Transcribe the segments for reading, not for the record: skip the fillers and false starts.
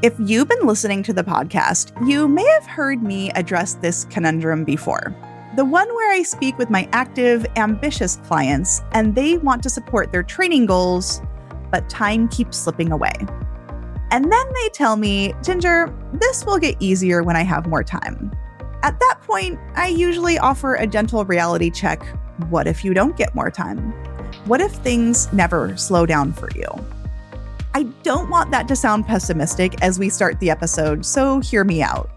If you've been listening to the podcast, you may have heard me address this conundrum before. The one where I speak with my active, ambitious clients, and they want to support their training goals, but time keeps slipping away. And then they tell me, Ginger, this will get easier when I have more time. At that point, I usually offer a gentle reality check. What if you don't get more time? What if things never slow down for you? I don't want that to sound pessimistic as we start the episode, so hear me out.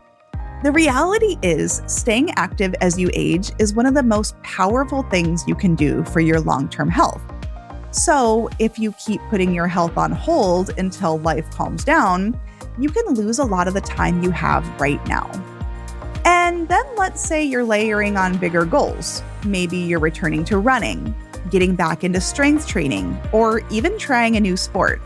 The reality is, staying active as you age is one of the most powerful things you can do for your long-term health. So, if you keep putting your health on hold until life calms down, you can lose a lot of the time you have right now. And then let's say you're layering on bigger goals. Maybe you're returning to running, getting back into strength training, or even trying a new sport.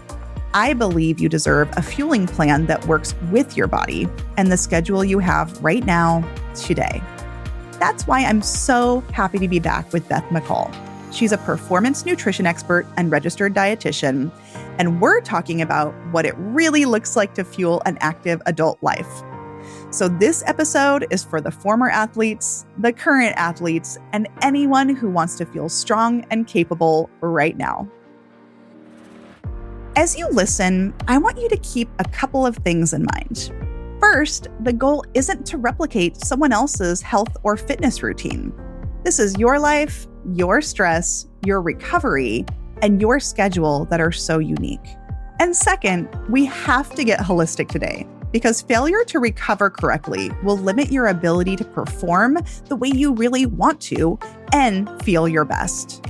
I believe you deserve a fueling plan that works with your body and the schedule you have right now, today. That's why I'm so happy to be back with Beth McCall. She's a performance nutrition expert and registered dietitian, and we're talking about what it really looks like to fuel an active adult life. So this episode is for the former athletes, the current athletes, and anyone who wants to feel strong and capable right now. As you listen, I want you to keep a couple of things in mind. First, the goal isn't to replicate someone else's health or fitness routine. This is your life, your stress, your recovery, and your schedule that are so unique. And second, we have to get holistic today, because failure to recover correctly will limit your ability to perform the way you really want to and feel your best.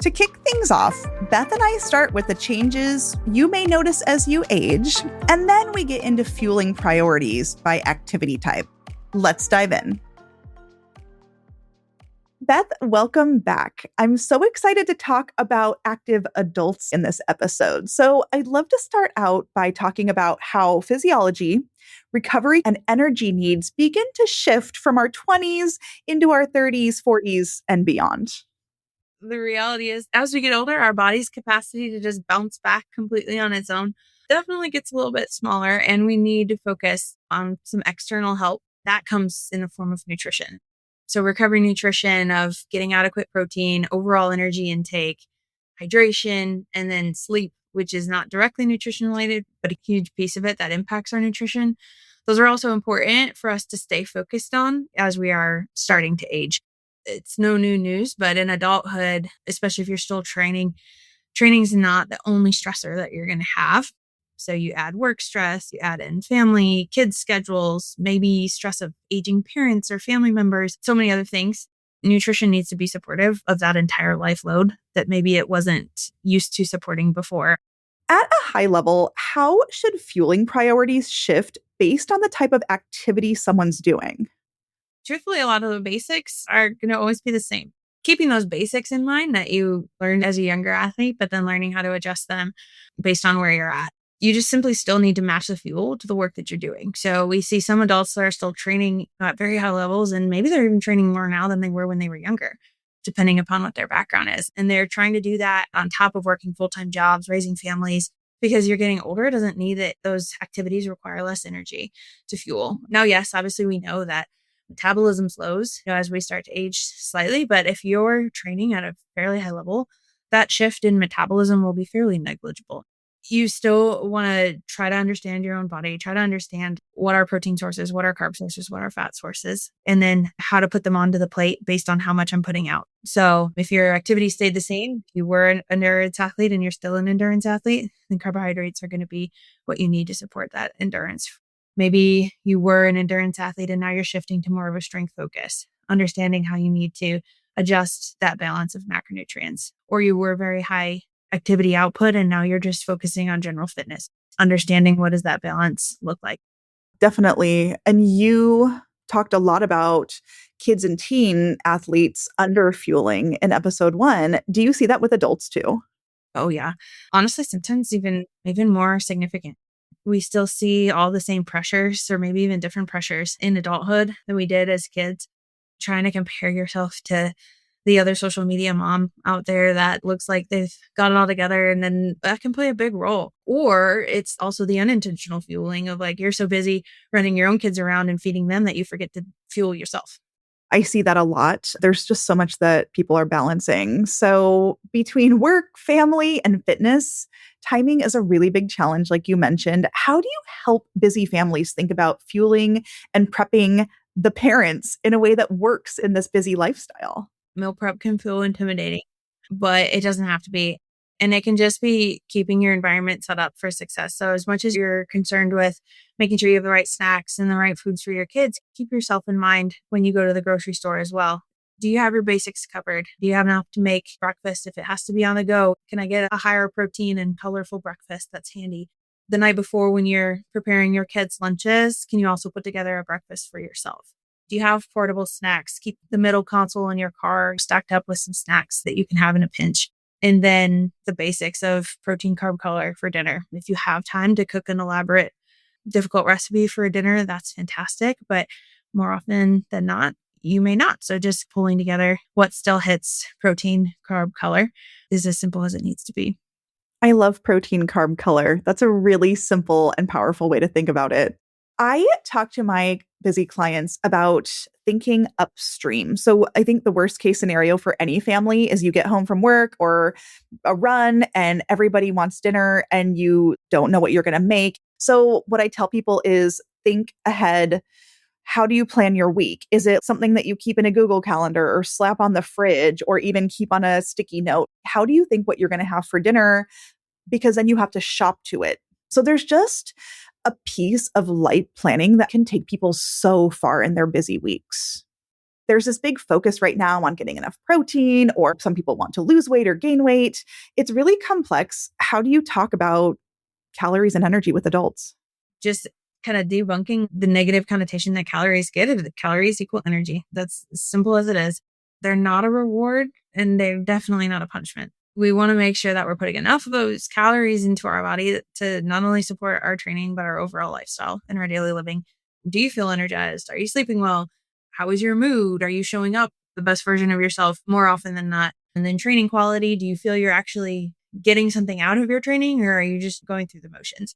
To kick things off, Beth and I start with the changes you may notice as you age, and then we get into fueling priorities by activity type. Let's dive in. Beth, welcome back. I'm so excited to talk about active adults in this episode. So I'd love to start out by talking about how physiology, recovery, and energy needs begin to shift from our 20s into our 30s, 40s, and beyond. The reality is, as we get older, our body's capacity to just bounce back completely on its own definitely gets a little bit smaller, and we need to focus on some external help. That comes in the form of nutrition. So recovery nutrition of getting adequate protein, overall energy intake, hydration, and then sleep, which is not directly nutrition related, but a huge piece of it that impacts our nutrition. Those are also important for us to stay focused on as we are starting to age. It's no new news, but in adulthood, especially if you're still training is not the only stressor that you're going to have. So you add work stress, you add in family, kids' schedules, maybe stress of aging parents or family members, so many other things. Nutrition needs to be supportive of that entire life load that maybe it wasn't used to supporting before. At a high level, how should fueling priorities shift based on the type of activity someone's doing? Truthfully, a lot of the basics are going to always be the same. Keeping those basics in mind that you learned as a younger athlete, but then learning how to adjust them based on where you're at. You just simply still need to match the fuel to the work that you're doing. So we see some adults that are still training at very high levels, and maybe they're even training more now than they were when they were younger, depending upon what their background is. And they're trying to do that on top of working full-time jobs, raising families. Because you're getting older, it doesn't mean that those activities require less energy to fuel. Now, yes, obviously we know that metabolism slows, as we start to age slightly. But if you're training at a fairly high level, that shift in metabolism will be fairly negligible. You still want to try to understand your own body, try to understand what are protein sources, what are carb sources, what are fat sources, and then how to put them onto the plate based on how much I'm putting out. So if your activity stayed the same, if you were an endurance athlete and you're still an endurance athlete, then carbohydrates are going to be what you need to support that endurance. Maybe you were an endurance athlete and now you're shifting to more of a strength focus, understanding how you need to adjust that balance of macronutrients. Or you were very high activity output and now you're just focusing on general fitness, understanding what does that balance look like. Definitely. And you talked a lot about kids and teen athletes under fueling in episode 1. Do you see that with adults too? Oh yeah. Honestly, sometimes even more significant. We still see all the same pressures or maybe even different pressures in adulthood than we did as kids. Trying to compare yourself to the other social media mom out there that looks like they've got it all together, and then that can play a big role. Or it's also the unintentional fueling of like, you're so busy running your own kids around and feeding them that you forget to fuel yourself. I see that a lot. There's just so much that people are balancing. So between work, family, and fitness, timing is a really big challenge, like you mentioned. How do you help busy families think about fueling and prepping the parents in a way that works in this busy lifestyle? Meal prep can feel intimidating, but it doesn't have to be. And it can just be keeping your environment set up for success. So as much as you're concerned with making sure you have the right snacks and the right foods for your kids, keep yourself in mind when you go to the grocery store as well. Do you have your basics covered? Do you have enough to make breakfast if it has to be on the go? Can I get a higher protein and colorful breakfast that's handy? The night before, when you're preparing your kids' lunches, can you also put together a breakfast for yourself? Do you have portable snacks? Keep the middle console in your car stacked up with some snacks that you can have in a pinch. And then the basics of protein, carb, color for dinner. If you have time to cook an elaborate, difficult recipe for a dinner, that's fantastic. But more often than not, you may not. So just pulling together what still hits protein, carb, color is as simple as it needs to be. I love protein, carb, color. That's a really simple and powerful way to think about it. I talk to my busy clients about thinking upstream. So I think the worst case scenario for any family is you get home from work or a run and everybody wants dinner and you don't know what you're going to make. So what I tell people is think ahead. How do you plan your week? Is it something that you keep in a Google Calendar or slap on the fridge or even keep on a sticky note? How do you think what you're going to have for dinner? Because then you have to shop to it. So there's just a piece of light planning that can take people so far in their busy weeks. There's this big focus right now on getting enough protein, or some people want to lose weight or gain weight. It's really complex. How do you talk about calories and energy with adults? Just kind of debunking the negative connotation that calories get. Calories equal energy. That's as simple as it is. They're not a reward and they're definitely not a punishment. We want to make sure that we're putting enough of those calories into our body to not only support our training, but our overall lifestyle and our daily living. Do you feel energized? Are you sleeping well? How is your mood? Are you showing up the best version of yourself more often than not? And then training quality. Do you feel you're actually getting something out of your training, or are you just going through the motions?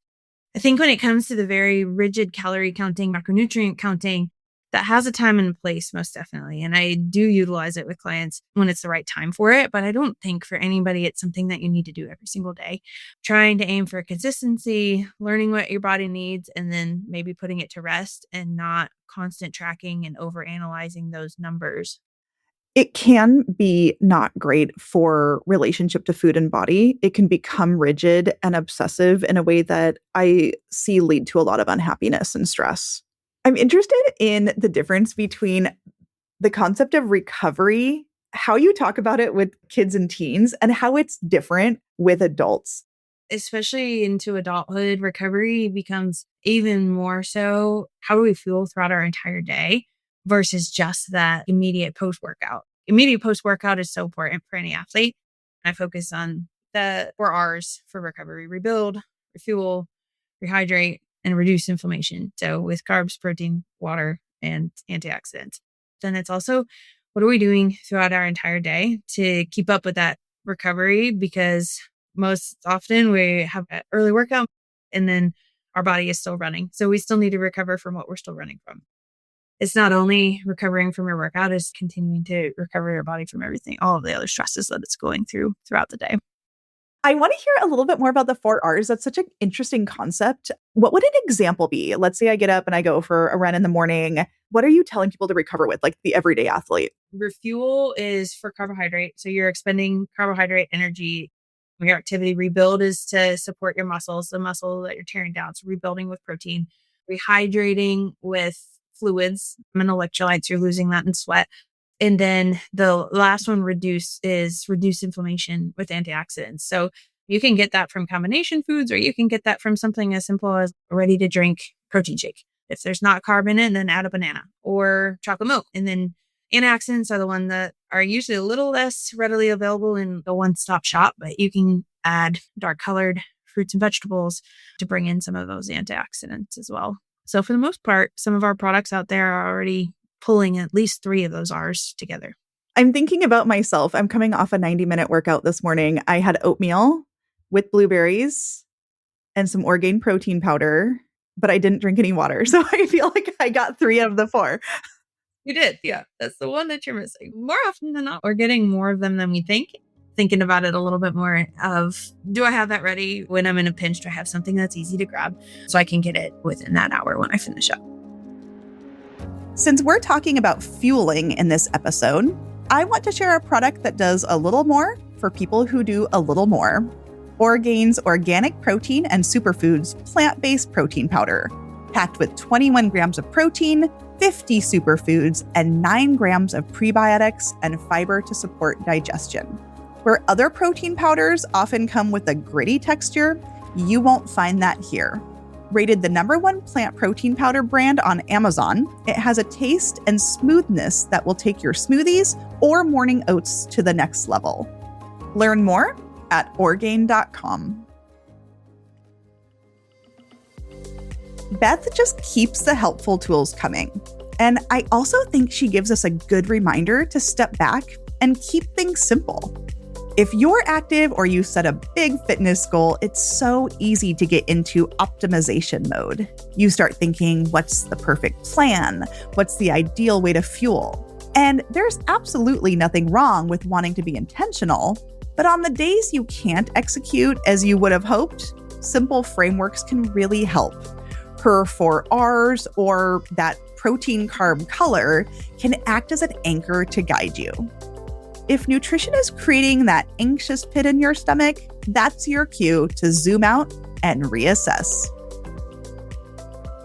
I think when it comes to the very rigid calorie counting, macronutrient counting, that has a time and place, most definitely. And I do utilize it with clients when it's the right time for it. But I don't think for anybody, it's something that you need to do every single day. Trying to aim for consistency, learning what your body needs, and then maybe putting it to rest and not constant tracking and over analyzing those numbers. It can be not great for relationship to food and body. It can become rigid and obsessive in a way that I see lead to a lot of unhappiness and stress. I'm interested in the difference between the concept of recovery, how you talk about it with kids and teens, and how it's different with adults. Especially into adulthood, recovery becomes even more so, how do we fuel throughout our entire day versus just that immediate post-workout. Immediate post-workout is so important for any athlete. I focus on the 4 R's for recovery: rebuild, refuel, rehydrate, and reduce inflammation. So with carbs, protein, water, and antioxidants. Then it's also, what are we doing throughout our entire day to keep up with that recovery? Because most often we have an early workout and then our body is still running. So we still need to recover from what we're still running from. It's not only recovering from your workout, it's continuing to recover your body from everything, all of the other stresses that it's going through throughout the day. I want to hear a little bit more about the 4 R's. That's such an interesting concept. What would an example be? Let's say I get up and I go for a run in the morning. What are you telling people to recover with, like the everyday athlete? Refuel is for carbohydrate. So you're expending carbohydrate energy. Your activity. Rebuild is to support your muscles, the muscle that you're tearing down. So rebuilding with protein. Rehydrating with fluids and electrolytes. You're losing that in sweat. And then the last one, reduce inflammation with antioxidants. So you can get that from combination foods, or you can get that from something as simple as a ready to drink protein shake. If there's not carb in it, then add a banana or chocolate milk. And then antioxidants are the ones that are usually a little less readily available in the one-stop shop, but you can add dark colored fruits and vegetables to bring in some of those antioxidants as well. So for the most part, some of our products out there are already pulling at least 3 of those R's together. I'm thinking about myself. I'm coming off a 90-minute workout this morning. I had oatmeal with blueberries and some Orgain protein powder, but I didn't drink any water. So I feel like I got 3 of the 4. You did. Yeah. That's the one that you're missing. More often than not, we're getting more of them than we think. Thinking about it a little bit more of, do I have that ready when I'm in a pinch? Do I have something that's easy to grab so I can get it within that hour when I finish up? Since we're talking about fueling in this episode, I want to share a product that does a little more for people who do a little more. Orgain's organic protein and superfoods plant-based protein powder, packed with 21 grams of protein, 50 superfoods, and 9 grams of prebiotics and fiber to support digestion. Where other protein powders often come with a gritty texture, you won't find that here. Rated the #1 plant protein powder brand on Amazon, it has a taste and smoothness that will take your smoothies or morning oats to the next level. Learn more at Orgain.com. Beth just keeps the helpful tools coming. And I also think she gives us a good reminder to step back and keep things simple. If you're active or you set a big fitness goal, it's so easy to get into optimization mode. You start thinking, what's the perfect plan? What's the ideal way to fuel? And there's absolutely nothing wrong with wanting to be intentional, but on the days you can't execute as you would have hoped, simple frameworks can really help. Her 4 R's or that protein carb color can act as an anchor to guide you. If nutrition is creating that anxious pit in your stomach, that's your cue to zoom out and reassess.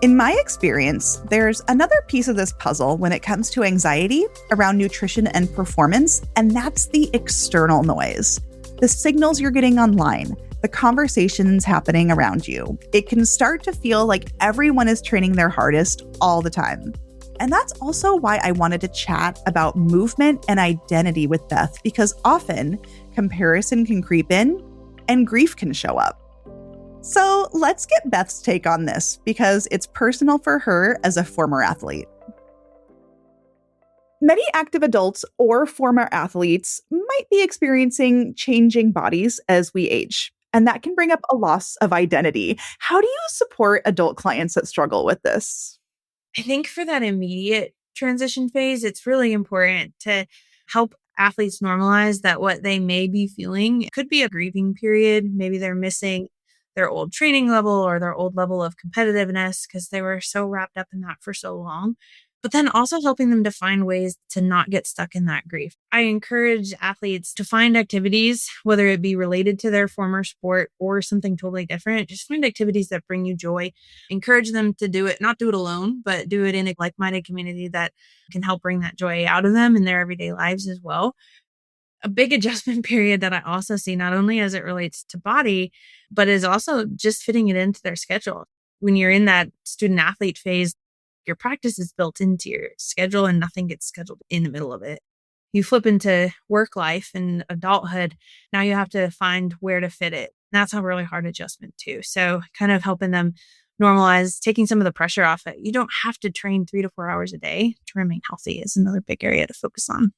In my experience, there's another piece of this puzzle when it comes to anxiety around nutrition and performance, and that's the external noise. The signals you're getting online, the conversations happening around you. It can start to feel like everyone is training their hardest all the time. And that's also why I wanted to chat about movement and identity with Beth, because often comparison can creep in and grief can show up. So let's get Beth's take on this because it's personal for her as a former athlete. Many active adults or former athletes might be experiencing changing bodies as we age, and that can bring up a loss of identity. How do you support adult clients that struggle with this? I think for that immediate transition phase, it's really important to help athletes normalize that what they may be feeling could be a grieving period. Maybe they're missing their old training level or their old level of competitiveness because they were so wrapped up in that for so long. But then also helping them to find ways to not get stuck in that grief. I encourage athletes to find activities, whether it be related to their former sport or something totally different. Just find activities that bring you joy. Encourage them to do it, not do it alone, but do it in a like-minded community that can help bring that joy out of them in their everyday lives as well. A big adjustment period that I also see, not only as it relates to body, but is also just fitting it into their schedule. When you're in that student athlete phase, your practice is built into your schedule and nothing gets scheduled in the middle of it. You flip into work life and adulthood. Now you have to find where to fit it. That's a really hard adjustment too. So kind of helping them normalize, taking some of the pressure off it. You don't have to train 3 to 4 hours a day to remain healthy is another big area to focus on.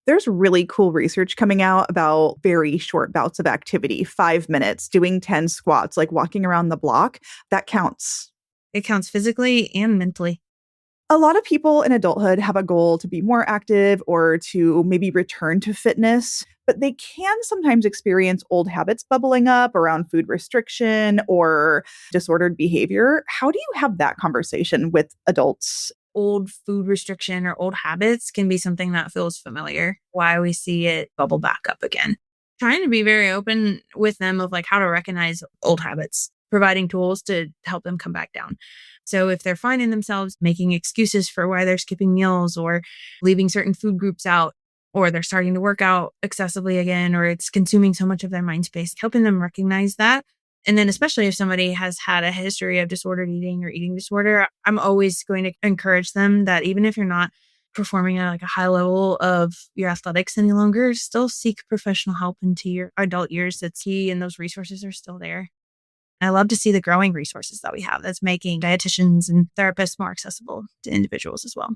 There's really cool research coming out about very short bouts of activity, 5 minutes, doing 10 squats, like walking around the block. That counts. It counts physically and mentally. A lot of people in adulthood have a goal to be more active or to maybe return to fitness, but they can sometimes experience old habits bubbling up around food restriction or disordered behavior. How do you have that conversation with adults? Old food restriction or old habits can be something that feels familiar. Why we see it bubble back up again. Trying to be very open with them of like how to recognize old habits, providing tools to help them come back down. So if they're finding themselves making excuses for why they're skipping meals or leaving certain food groups out, or they're starting to work out excessively again, or it's consuming so much of their mind space, helping them recognize that. And then especially if somebody has had a history of disordered eating or eating disorder, I'm always going to encourage them that even if you're not performing at like a high level of your athletics any longer, still seek professional help into your adult years. That's key, and those resources are still there. I love to see the growing resources that we have that's making dietitians and therapists more accessible to individuals as well.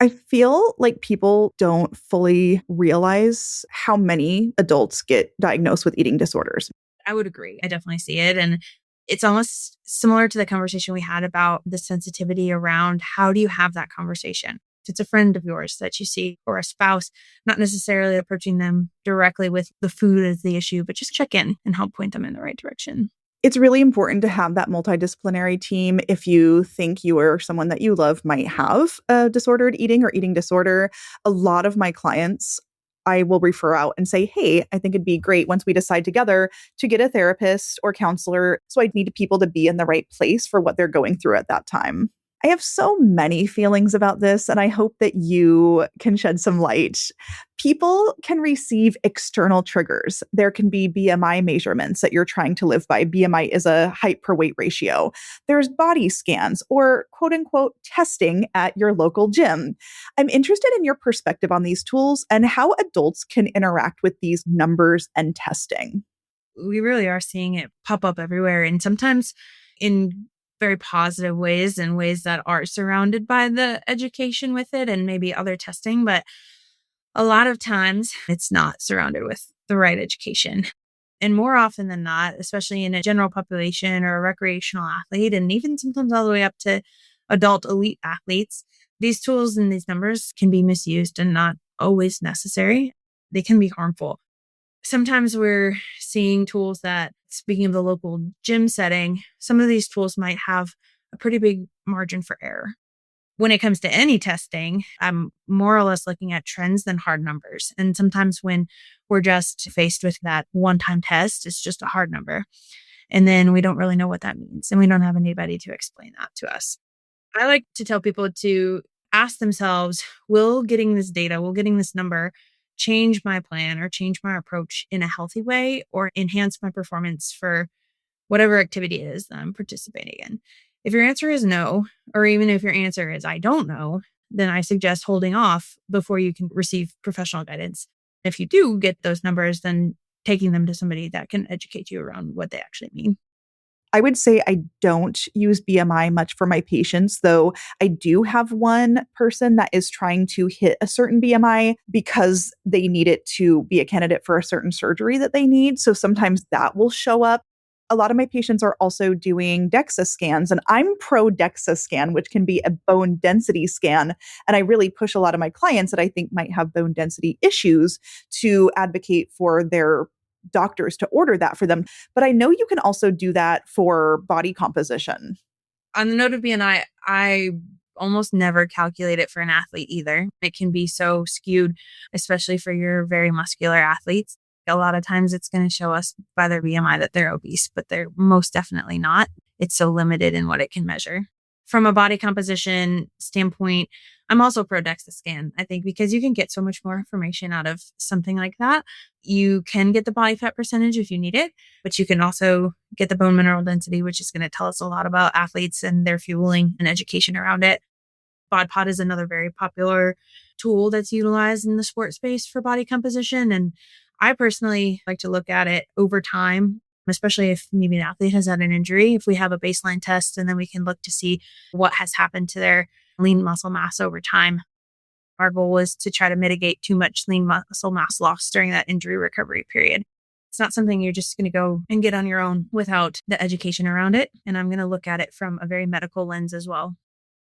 I feel like people don't fully realize how many adults get diagnosed with eating disorders. I would agree. I definitely see it. And it's almost similar to the conversation we had about the sensitivity around how do you have that conversation? If it's a friend of yours that you see or a spouse, not necessarily approaching them directly with the food as the issue, but just check in and help point them in the right direction. It's really important to have that multidisciplinary team if you think you or someone that you love might have a disordered eating or eating disorder. A lot of my clients, I will refer out and say, hey, I think it'd be great once we decide together to get a therapist or counselor. So I need people to be in the right place for what they're going through at that time. I have so many feelings about this, and I hope that you can shed some light. People can receive external triggers. There can be BMI measurements that you're trying to live by. BMI is a height per weight ratio. There's body scans or quote unquote testing at your local gym. I'm interested in your perspective on these tools and how adults can interact with these numbers and testing. We really are seeing it pop up everywhere. And sometimes in very positive ways and ways that are surrounded by the education with it and maybe other testing. But a lot of times it's not surrounded with the right education. And more often than not, especially in a general population or a recreational athlete, and even sometimes all the way up to adult elite athletes, these tools and these numbers can be misused and not always necessary. They can be harmful. Sometimes we're seeing tools that, speaking of the local gym setting, some of these tools might have a pretty big margin for error. When it comes to any testing, I'm more or less looking at trends than hard numbers. And sometimes when we're just faced with that one-time test, it's just a hard number. And then we don't really know what that means. And we don't have anybody to explain that to us. I like to tell people to ask themselves, will getting this data, will getting this number change my plan or change my approach in a healthy way or enhance my performance for whatever activity it is that I'm participating in? If your answer is no, or even if your answer is I don't know, then I suggest holding off before you can receive professional guidance. If you do get those numbers, then taking them to somebody that can educate you around what they actually mean. I would say I don't use BMI much for my patients, though I do have one person that is trying to hit a certain BMI because they need it to be a candidate for a certain surgery that they need. So sometimes that will show up. A lot of my patients are also doing DEXA scans, and I'm pro DEXA scan, which can be a bone density scan. And I really push a lot of my clients that I think might have bone density issues to advocate for their doctors to order that for them. But I know you can also do that for body composition. On the note of BMI, I almost never calculate it for an athlete either. It can be so skewed, especially for your very muscular athletes. A lot of times it's going to show us by their BMI that they're obese, but they're most definitely not. It's so limited in what it can measure. From a body composition standpoint, I'm also pro DEXA scan. I think because you can get so much more information out of something like that. You can get the body fat percentage if you need it, but you can also get the bone mineral density, which is going to tell us a lot about athletes and their fueling and education around it. BODPOD is another very popular tool that's utilized in the sport space for body composition. And I personally like to look at it over time, especially if maybe an athlete has had an injury. If we have a baseline test and then we can look to see what has happened to their lean muscle mass over time. Our goal is to try to mitigate too much lean muscle mass loss during that injury recovery period. It's not something you're just going to go and get on your own without the education around it. And I'm going to look at it from a very medical lens as well.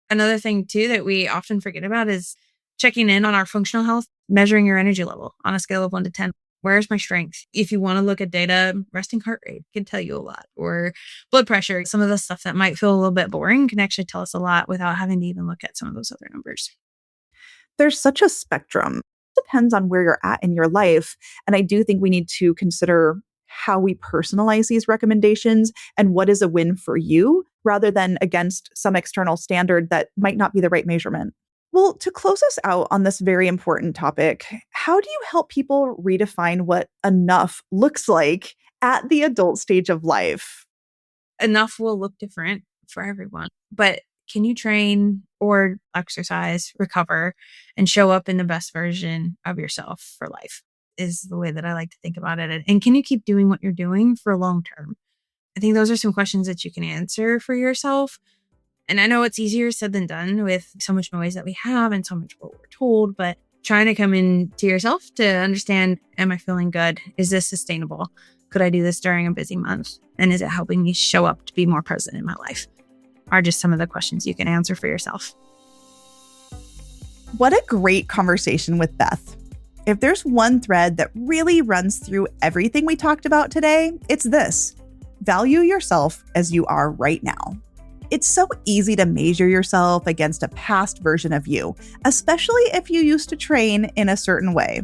Another thing too that we often forget about is checking in on our functional health, measuring your energy level on a scale of 1 to 10. Where's my strength? If you want to look at data, resting heart rate can tell you a lot, or blood pressure. Some of the stuff that might feel a little bit boring can actually tell us a lot without having to even look at some of those other numbers. There's such a spectrum. It depends on where you're at in your life. And I do think we need to consider how we personalize these recommendations and what is a win for you rather than against some external standard that might not be the right measurement. Well, to close us out on this very important topic, how do you help people redefine what enough looks like at the adult stage of life? Enough will look different for everyone, but can you train or exercise, recover, and show up in the best version of yourself for life is the way that I like to think about it. And can you keep doing what you're doing for long term? I think those are some questions that you can answer for yourself. And I know it's easier said than done with so much noise that we have and so much what we're told, but trying to come into yourself to understand, am I feeling good? Is this sustainable? Could I do this during a busy month? And is it helping me show up to be more present in my life? Are just some of the questions you can answer for yourself. What a great conversation with Beth. If there's one thread that really runs through everything we talked about today, it's this: value yourself as you are right now. It's so easy to measure yourself against a past version of you, especially if you used to train in a certain way.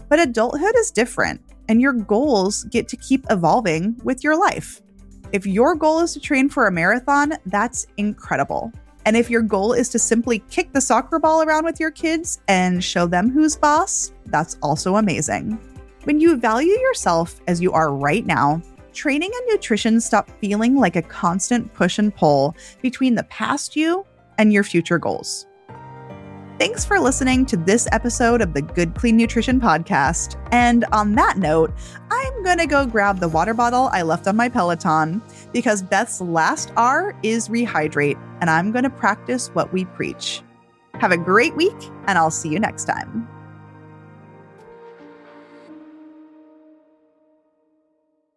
But adulthood is different, and your goals get to keep evolving with your life. If your goal is to train for a marathon, that's incredible. And if your goal is to simply kick the soccer ball around with your kids and show them who's boss, that's also amazing. When you value yourself as you are right now, training and nutrition stop feeling like a constant push and pull between the past you and your future goals. Thanks for listening to this episode of the Good Clean Nutrition Podcast. And on that note, I'm going to go grab the water bottle I left on my Peloton because Beth's last R is rehydrate, and I'm going to practice what we preach. Have a great week, and I'll see you next time.